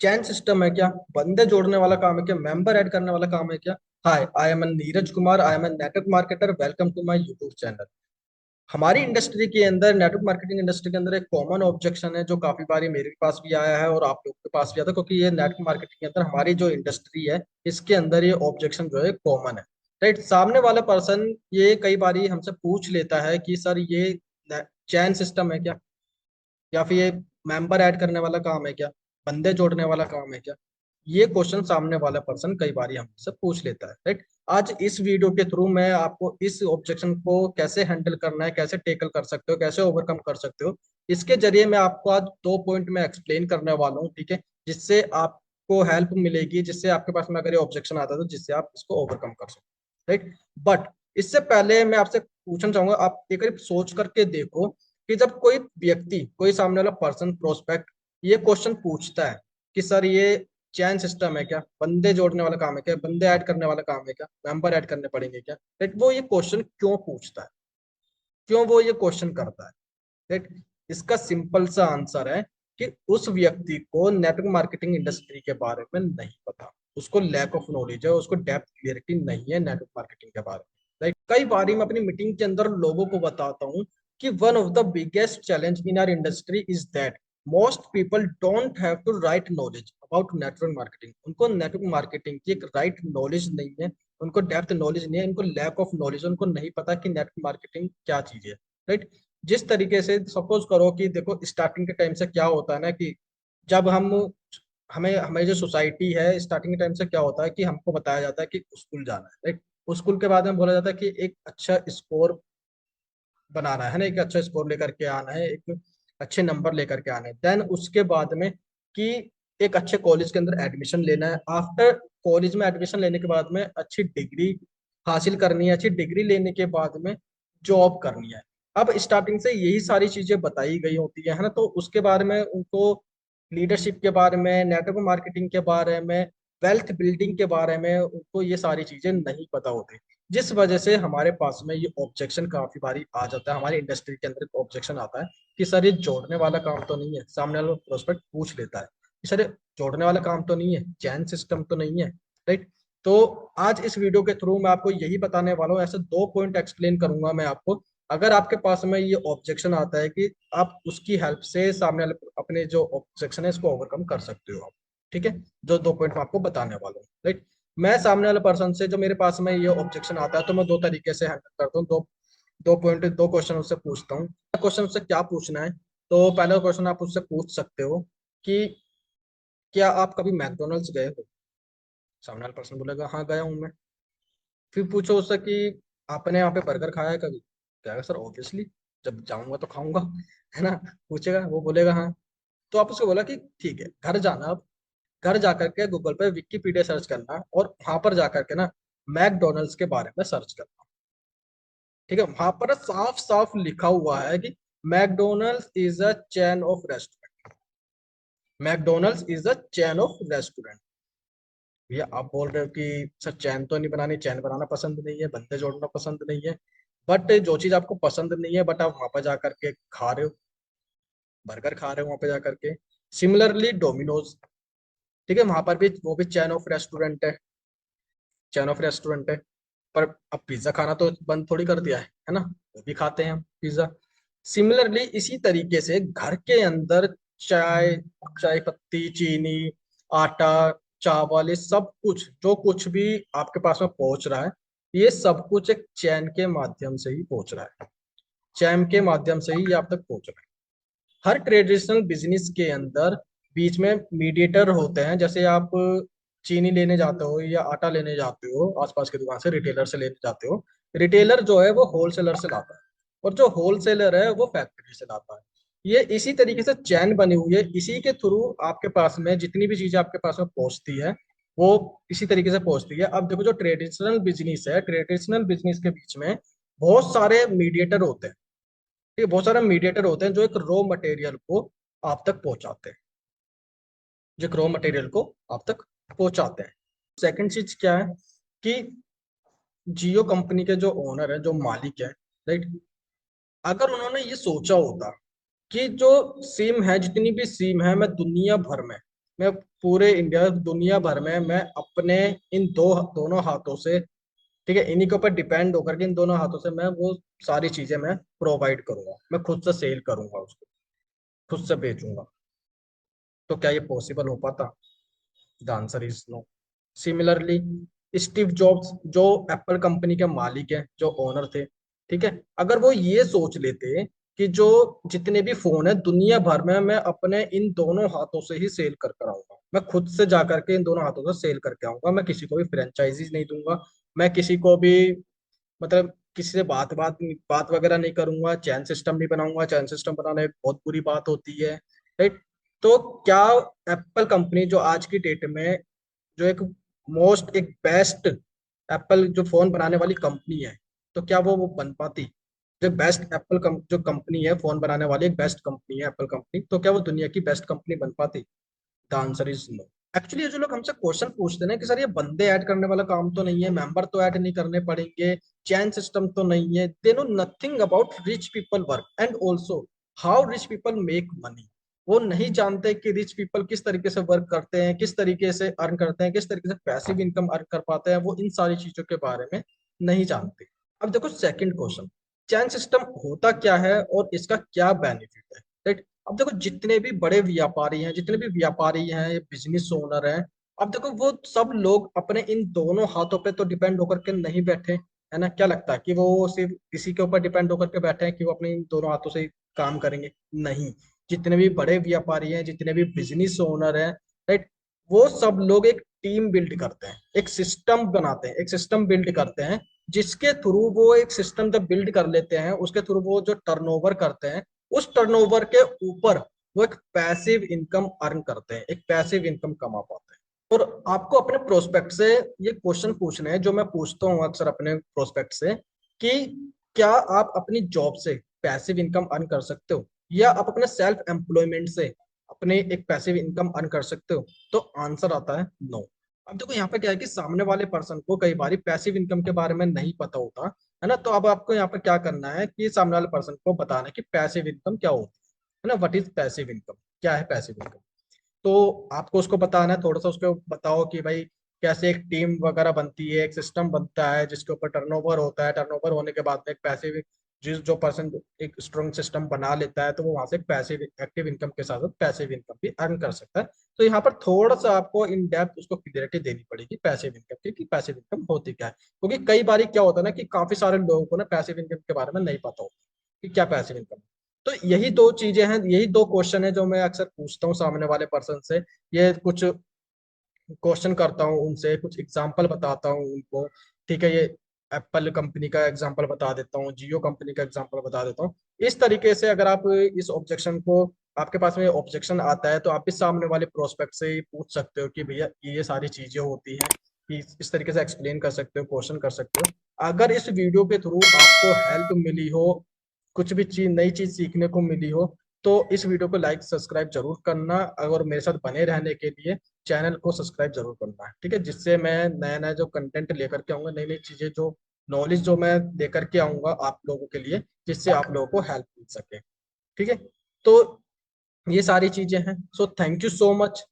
चैन system है क्या, बंदे जोड़ने वाला काम है क्या, मेंबर ऐड करने वाला काम है क्या। Hi, I am Neeraj Kumar, I am network marketer, welcome to my YouTube channel. हमारी इंडस्ट्री के अंदर, नेटवर्क मार्केटिंग इंडस्ट्री के अंदर एक कॉमन ऑब्जेक्शन है जो काफी बारी मेरे पास भी आया है और आप लोगों के पास भी आता है, क्योंकि ये नेटवर्क मार्केटिंग के अंदर हमारी जो इंडस्ट्री है इसके अंदर ये ऑब्जेक्शन जो है कॉमन है। राइट, सामने वाला पर्सन ये कई बारी हमसे पूछ लेता है कि सर ये चैन सिस्टम है क्या, या फिर ये मेंबर ऐड करने वाला काम है क्या, बंदे जोड़ने वाला काम है क्या। ये क्वेश्चन सामने वाला पर्सन कई बार हमसे पूछ लेता है। राइट, आज इस वीडियो के थ्रू मैं आपको इस ऑब्जेक्शन को कैसे हैंडल करना है, कैसे टेकल कर सकते हो, कैसे ओवरकम कर सकते हो, इसके जरिए मैं आपको आज 2 पॉइंट में एक्सप्लेन करने वाला हूँ। ठीक है, जिससे आपको हेल्प मिलेगी, जिससे आपके पास में अगर ये ऑब्जेक्शन आता है तो जिससे आप इसको ओवरकम कर सकते। राइट, बट इससे पहले मैं आपसे पूछना चाहूंगा, आप एक बार सोच करके देखो कि जब कोई व्यक्ति, कोई सामने वाला पर्सन, प्रोस्पेक्ट ये क्वेश्चन पूछता है कि सर ये चैन सिस्टम है क्या, बंदे जोड़ने वाला काम है क्या, बंदे ऐड करने वाला काम है क्या, मेंबर ऐड करने पड़ेंगे क्या। राइट, वो ये क्वेश्चन क्यों पूछता है, क्यों वो ये क्वेश्चन करता है। राइट, इसका सिंपल सा आंसर है कि उस व्यक्ति को नेटवर्क मार्केटिंग इंडस्ट्री के बारे में नहीं पता, उसको लैक ऑफ नॉलेज है, उसको डेप्थ क्लियरिटी नहीं है नेटवर्क मार्केटिंग के बारे में। राइट, कई बारी मैं अपनी मीटिंग के अंदर लोगों को बताता हूँ कि one of the biggest challenge in our industry is that most people don't have to right knowledge about network marketing. उनको नेटवर्क मार्केटिंग की एक राइट नॉलेज नहीं है, उनको डेप्थ नॉलेज नहीं है, उनको लैक ऑफ नॉलेज है, उनको नहीं पता कि नेटवर्क मार्केटिंग क्या चीज है। राइट, जिस तरीके से सपोज करो कि देखो स्टार्टिंग के टाइम से क्या होता है ना कि जब हम हमें हमें जो सोसाइटी है, स्टार्टिंग के टाइम से क्या होता है कि हमको बताया जाता है कि स्कूल जाना है। राइट, स्कूल के बाद में बोला जाता है कि एक अच्छा स्कोर बनाना है ना, एक अच्छा स्कोर लेकर के आना है, एक अच्छे नंबर लेकर के आना है। देन उसके बाद में कि एक अच्छे कॉलेज के अंदर एडमिशन लेना है। आफ्टर कॉलेज में एडमिशन लेने के बाद में अच्छी डिग्री हासिल करनी है, अच्छी डिग्री लेने के बाद में जॉब करनी है। अब स्टार्टिंग से यही सारी चीजें बताई गई होती है ना, तो उसके बारे में उनको लीडरशिप के बारे में, नेटवर्क मार्केटिंग के बारे में, वेल्थ बिल्डिंग के बारे में उनको ये सारी चीजें नहीं पता होती। जिस वजह से हमारे पास में ये ऑब्जेक्शन काफी बारी आ जाता है, हमारी इंडस्ट्री के अंदर ऑब्जेक्शन आता है कि सर ये जोड़ने वाला काम तो नहीं है। सामने वाला प्रोस्पेक्ट पूछ लेता है कि सर ये जोड़ने वाला काम तो नहीं है, चैन सिस्टम तो नहीं है। राइट, तो आज इस वीडियो के थ्रू मैं आपको यही बताने वाला हूँ, ऐसे 2 पॉइंट एक्सप्लेन करूंगा मैं आपको। अगर आपके पास में ये ऑब्जेक्शन आता है कि आप उसकी हेल्प से सामने वाले अपने जो ऑब्जेक्शन है इसको ओवरकम कर सकते हो आप। ठीक है, जो 2 पॉइंट मैं आपको बताने वाला हूँ। राइट, मैं सामने वाले पर्सन से जो मेरे पास में ये ऑब्जेक्शन आता है तो मैं 2 तरीके से हैंडल करता हूँ। दो दो पॉइंट, 2 क्वेश्चन उससे पूछता हूँ। क्वेश्चन उससे क्या पूछना है, तो पहला क्वेश्चन आप उससे पूछ सकते हो कि क्या आप कभी मैकडोनल्ड्स गए हो। सामने वाला पर्सन बोलेगा हाँ गया हूँ मैं। फिर पूछो उससे कि आपने यहाँ पे बर्गर खाया है कभी, कहेगा सर ऑब्वियसली, जब जाऊंगा तो खाऊंगा, है ना। पूछेगा, वो बोलेगा हाँ। तो आप उसको बोला कि ठीक है, घर जाना, अब घर जाकर के गूगल पे विकिपीडिया सर्च करना और वहां पर जाकर के ना मैकडोनल्ड्स के बारे में सर्च करना। ठीक है, वहां पर साफ साफ लिखा हुआ है कि McDonald's is a chain of restaurant. McDonald's is a chain of restaurant. भैया आप बोल रहे हो कि सर चैन तो नहीं बनानी, चैन बनाना पसंद नहीं है, बंदे जोड़ना पसंद नहीं है, बट जो चीज आपको पसंद नहीं है बट आप वहां पर जाकर के खा रहे हो, बर्गर खा रहे हो वहां पे जाकर के। सिमिलरली डोमिनोज, ठीक है, वहां पर भी वो भी चैन ऑफ रेस्टोरेंट है, चैन ऑफ रेस्टोरेंट है। पर अब पिज्जा खाना तो बंद थोड़ी कर दिया है ना, वो भी खाते हैं हम पिज्जा। सिमिलरली इसी तरीके से घर के अंदर चाय, चाय पत्ती, चीनी, आटा, चावल, ये सब कुछ जो कुछ भी आपके पास में पहुंच रहा है, ये सब कुछ एक चैन के माध्यम से ही पहुंच रहा है। चैन के माध्यम से ही ये आप तक पहुंच रहा है। हर ट्रेडिशनल बिजनेस के अंदर बीच में मीडिएटर होते हैं। जैसे आप चीनी लेने जाते हो या आटा लेने जाते हो आसपास की दुकान से, रिटेलर से लेने जाते हो, रिटेलर जो है वो होलसेलर से लाता है और जो होलसेलर है वो फैक्ट्री से लाता है। ये इसी तरीके से चैन बनी हुई है, इसी के थ्रू आपके पास में जितनी भी चीजें आपके पास में पहुंचती है वो इसी तरीके से पहुंचती है। अब देखो जो ट्रेडिशनल बिजनेस है, ट्रेडिशनल बिजनेस के बीच में बहुत सारे मीडिएटर होते हैं। ठीक है, बहुत सारे मीडिएटर होते हैं जो एक रॉ मटेरियल को आप तक पहुंचाते हैं, जो रॉ मटेरियल को आप तक पहुंचाते हैं। सेकंड चीज क्या है कि जियो कंपनी के जो ओनर है, जो मालिक है, राइट, अगर उन्होंने ये सोचा होता कि जो सिम है, जितनी भी सिम है मैं दुनिया भर में मैं पूरे इंडिया दुनिया भर में मैं अपने इन दोनों हाथों से, ठीक है, इन्हीं के ऊपर डिपेंड होकर के इन दोनों हाथों से मैं वो सारी चीजें मैं प्रोवाइड करूंगा, मैं खुद से सेल करूंगा उसको, खुद से बेचूंगा। तो क्या ये पॉसिबल हो पाता? The answer is no. Similarly Steve Jobs जो एप्पल कंपनी के मालिक हैं, जो ओनर थे, ठीक है, अगर वो ये सोच लेते कि जो जितने भी फोन है दुनिया भर में मैं अपने इन दोनों हाथों से ही सेल कर कर आऊंगा, मैं खुद से जा करके इन दोनों हाथों से सेल करके आऊंगा, मैं किसी को भी फ्रेंचाइजीज नहीं दूंगा, मैं किसी को भी मतलब किसी से बात वगैरह नहीं करूंगा, चैन सिस्टम नहीं बनाऊंगा, चैन सिस्टम बनाना बहुत बुरी बात होती है, राइट? तो क्या एप्पल कंपनी जो आज की डेट में जो एक बेस्ट एप्पल जो फोन बनाने वाली कंपनी है, तो क्या वो बन पाती? जो बेस्ट जो कंपनी है फोन बनाने वाली, एक बेस्ट कंपनी है एप्पल कंपनी, तो क्या वो दुनिया की बेस्ट कंपनी बन पाती? The answer is no. Actually ये जो लोग हमसे क्वेश्चन पूछते हैं ना कि सर ये बंदे ऐड करने वाला काम तो नहीं है, मेंबर तो ऐड नहीं करने पड़ेंगे, चैन सिस्टम तो नहीं है, they know nothing about rich people work and also how rich people make money. वो नहीं जानते कि रिच पीपल किस तरीके से वर्क करते हैं, किस तरीके से अर्न करते हैं, किस तरीके से पैसिव इनकम अर्न कर पाते हैं, वो इन सारी चीजों के बारे में नहीं जानते। अब देखो सेकंड क्वेश्चन, चैन सिस्टम होता क्या है और इसका क्या बेनिफिट है, राइट? अब देखो जितने भी बड़े व्यापारी हैं, जितने भी व्यापारी हैं, बिजनेस ओनर हैं, अब देखो वो सब लोग अपने इन दोनों हाथों पे तो डिपेंड होकर के नहीं बैठे, है ना? क्या लगता है कि वो सिर्फ किसी के ऊपर डिपेंड होकर के बैठे हैं कि वो अपने इन दोनों हाथों से ही काम करेंगे? नहीं। जितने भी बड़े व्यापारी हैं, जितने भी बिजनेस ओनर हैं, राइट, वो सब लोग एक टीम बिल्ड करते हैं, एक सिस्टम बनाते हैं, एक सिस्टम बिल्ड करते हैं, जिसके थ्रू वो एक सिस्टम जब बिल्ड कर लेते हैं उसके थ्रू वो जो टर्नओवर करते हैं, उस टर्नओवर के ऊपर वो एक पैसिव इनकम अर्न करते हैं, एक पैसिव इनकम कमा पाते हैं। और आपको अपने प्रोस्पेक्ट से ये क्वेश्चन पूछने हैं जो मैं पूछता हूँ अक्सर अपने प्रोस्पेक्ट से, कि क्या आप अपनी जॉब से पैसिव इनकम अर्न कर सकते हो, या आप अपने सेल्फ एम्प्लॉयमेंट से अपने एक पैसिव इनकम अर्न कर सकते हो? तो आंसर आता है नो। अब देखो यहाँ पे क्या है कि सामने वाले पर्सन को कई बार पैसिव इनकम के बारे में नहीं पता होता, है ना? तो अब आपको यहाँ पे क्या करना है कि सामने वाले पर्सन को बताना है कि पैसिव इनकम क्या होती है ना, व्हाट इज पैसिव इनकम, क्या है पैसिव इनकम। तो आपको उसको बताना है, थोड़ा सा उसको बताओ कि भाई कैसे एक टीम वगैरह बनती है, एक सिस्टम बनता है जिसके ऊपर टर्नओवर होता है, टर्नओवर होने के बाद में एक पैसिव, जिस जो पर्सन एक स्ट्रॉन्ग सिस्टम बना लेता है तो वो वहां से पैसिव एक्टिव इनकम के साथ साथ पैसिव इनकम भी अर्न कर सकता है। तो यहाँ पर थोड़ा सा आपको इन डेप्थ उसको क्लियरिटी देनी पड़ेगी पैसिव इनकम की, कि पैसिव इनकम होती क्या है, क्योंकि कई बार क्या होता है ना कि काफी सारे लोगों को ना पैसिव इनकम के बारे में नहीं पता होता कि क्या पैसिव इनकम। तो यही दो चीजें हैं, यही दो क्वेश्चन है जो मैं अक्सर पूछता हूँ सामने वाले पर्सन से। ये कुछ क्वेश्चन करता हूँ उनसे, कुछ एग्जांपल बताता हूँ उनको, ठीक है, ये एप्पल कंपनी का एग्जांपल बता देता हूँ, जियो कंपनी का एग्जांपल बता देता हूँ। इस तरीके से अगर आप इस ऑब्जेक्शन को, आपके पास में ऑब्जेक्शन आता है तो आप भी सामने वाले प्रोस्पेक्ट से ही पूछ सकते हो कि भैया ये सारी चीजें होती हैं, कि इस तरीके से एक्सप्लेन कर सकते हो, क्वेश्चन कर सकते हो। अगर इस वीडियो के थ्रू आपको हेल्प मिली हो, कुछ भी चीज नई चीज सीखने को मिली हो, तो इस वीडियो को लाइक सब्सक्राइब जरूर करना, और मेरे साथ बने रहने के लिए चैनल को सब्सक्राइब जरूर करना है, ठीक है, जिससे मैं नया नया जो कंटेंट लेकर के आऊंगा, नई नई चीजें जो नॉलेज जो मैं लेकर के आऊंगा आप लोगों के लिए, जिससे आप लोगों को हेल्प मिल सके, ठीक है। तो ये सारी चीजें हैं, so thank you so much.